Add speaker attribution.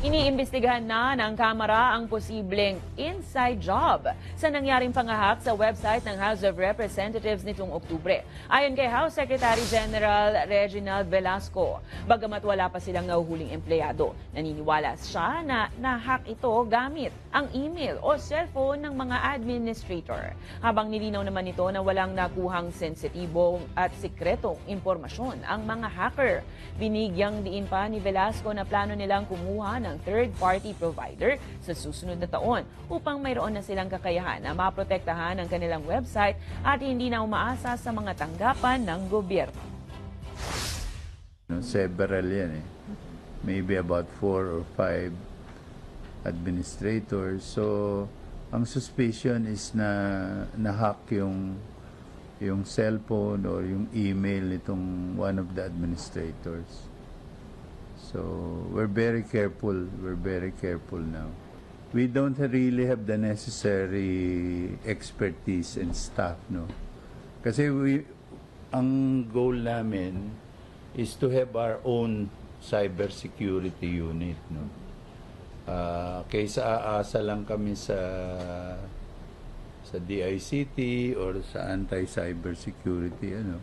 Speaker 1: Iniimbestigahan na ng Kamara ang posibleng inside job sa nangyaring pangahak sa website ng House of Representatives nitong Oktubre. Ayon kay House Secretary General Reginald Velasco, bagamat wala pa silang nahuhuling empleyado, naniniwala siya na nahack ito gamit ang email o cellphone ng mga administrator. Habang nilinaw naman ito na walang nakuhang sensitibong at sikretong impormasyon ang mga hacker. Binigyang diin pa ni Velasco na plano nilang kumuha ng third-party provider sa susunod na taon upang mayroon na silang kakayahan na maprotektahan ang kanilang website at hindi na umaasa sa mga tanggapan ng gobyerno.
Speaker 2: Several yan eh. Maybe about 4 or 5 administrators. So, ang suspicion is na na-hack yung cellphone or yung email nitong one of the administrators. So, we're very careful. We're very careful now. We don't really have the necessary expertise and staff, no? Kasi ang goal namin is to have our own cybersecurity unit, no? Kaysa aasa lang kami sa DICT or sa anti-cybersecurity, ano?